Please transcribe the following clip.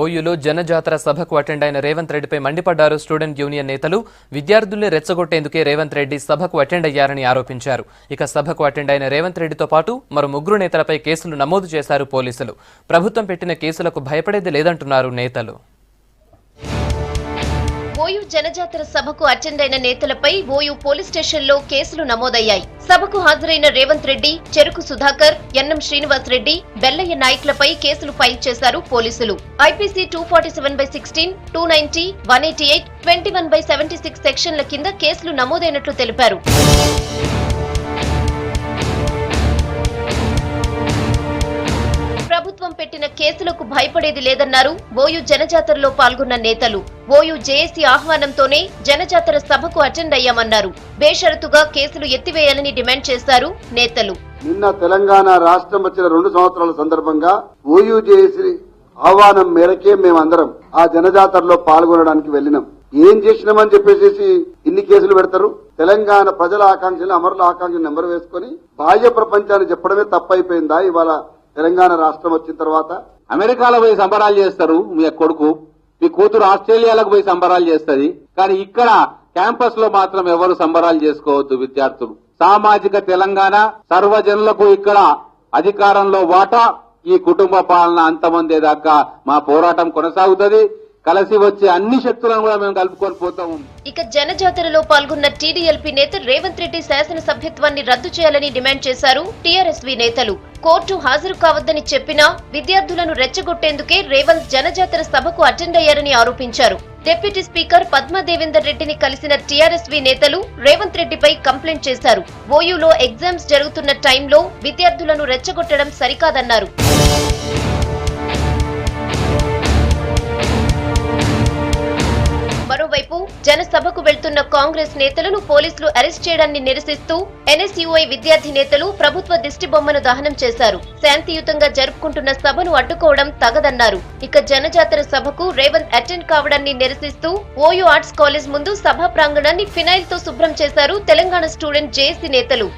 ఓయూలో జనజాతర సభకు అటెండ్ అయిన రేవంత్ రెడ్డిపై మండిపడ్డారు స్టూడెంట్ యూనియన్ నేతలు. విద్యార్థుల్ని రెచ్చగొట్టేందుకే రేవంత్ రెడ్డి సభకు అటెండ్ అయ్యారని ఆరోపించారు. ఇక సభకు అటెండ్ అయిన రేవంత్ రెడ్డితో పాటు మరో 3 నేతలపై కేసులు నమోదు చేశారు పోలీసులు. ప్రభుత్వం పెట్టిన కేసులకు భయపడేది లేదంటున్నారు నేతలు. ఓయూ జనజాతర సభకు అటెండ్ అయిన నేతలపై ఓయూ పోలీస్ స్టేషన్లో కేసులు నమోదయ్యాయి. సభకు హాజరైన రేవంత్ రెడ్డి, చెరుకు సుధాకర్, ఎన్ఎం శ్రీనివాస్ రెడ్డి, బెల్లయ్య నాయకులపై కేసులు ఫైల్ చేశారు పోలీసులు. ఐపీసీ 247/16, 290, 188, 21/76 సెక్షన్ల కింద కేసులు నమోదైనట్లు తెలిపారు. ప్రభుత్వం పెట్టిన కేసులకు భయపడేది లేదన్నారు ఓయూ జనజాతరలో పాల్గొన్న నేతలు. ఓయూ జేఏసీ ఆహ్వానంతోనే జనజాతర సభకు అటెండ్ అయ్యామన్నారు. బేషరతుగా కేసులు ఎత్తివేయాలని డిమాండ్ చేశారు నేతలు. నిన్న తెలంగాణ రాష్ట్రం వచ్చిన 2 సంవత్సరాల సందర్భంగా ఓయూ జేఏసీ ఆహ్వానం మేరకే మేమందరం ఆ జనజాతరలో పాల్గొనడానికి వెళ్లినాం. ఏం చేసినామని చెప్పేసి ఇన్ని కేసులు పెడతారు? తెలంగాణ ప్రజల ఆకాంక్షలు, అమరుల ఆకాంక్షలు నెంబర్ వేసుకుని బాహ్య ప్రపంచాన్ని చెప్పడమే తప్పైపోయిందా? ఇవాళ తెలంగాణ రాష్ట్రం వచ్చిన తర్వాత అమెరికాలో పోయి సంబరాలు చేస్తారు మీ కొడుకు, మీ కూతురు ఆస్ట్రేలియాలకు పోయి సంబరాలు చేస్తుంది. కానీ ఇక్కడ క్యాంపస్ లో మాత్రం ఎవరు సంబరాలు చేసుకోవద్దు. విద్యార్థులు సామాజిక తెలంగాణ, సర్వజనులకు ఇక్కడ అధికారంలో వాటా, ఈ కుటుంబ పాలన అంతమందేదాకా మా పోరాటం కొనసాగుతుంది. కలిసి వచ్చే అన్ని శక్తులను కూడా మేము కలుపుకొని పోతాము. ఇక జనజాతరలో పాల్గొన్న టీడీఎల్పీ నేత రేవంత్ రెడ్డి శాసనసభ్యత్వాన్ని రద్దు చేయాలని డిమాండ్ చేశారు టీఆర్ఎస్వీ నేతలు. కోర్టు హాజరు కావద్దని చెప్పినా విద్యార్థులను రెచ్చగొట్టేందుకే రేవంత్ జనజాతర సభకు అటెండ్ అయ్యారని ఆరోపించారు. డిప్యూటీ స్పీకర్ పద్మదేవేందర్ రెడ్డిని కలిసిన టీఆర్ఎస్వీ నేతలు రేవంత్ రెడ్డిపై కంప్లైంట్ చేశారు. ఓయూలో ఎగ్జామ్స్ జరుగుతున్న టైంలో విద్యార్థులను రెచ్చగొట్టడం సరికాదన్నారు. మరోవైపు జనసభకు వెళ్తున్న కాంగ్రెస్ నేతలను పోలీసులు అరెస్ట్ చేయడాన్ని నిరసిస్తూ ఎన్ఎస్యూఐ విద్యార్థి నేతలు ప్రభుత్వ దిష్టిబొమ్మను దహనం చేశారు. శాంతియుతంగా జరుపుకుంటున్న సభను అడ్డుకోవడం తగదన్నారు. ఇక జనజాతర సభకు రేవంత్ అటెండ్ కావడాన్ని నిరసిస్తూ ఓయూ ఆర్ట్స్ కాలేజ్ ముందు సభా ప్రాంగణాన్ని ఫినైల్ తో శుభ్రం చేశారు తెలంగాణ స్టూడెంట్ జేఏసీ నేతలు.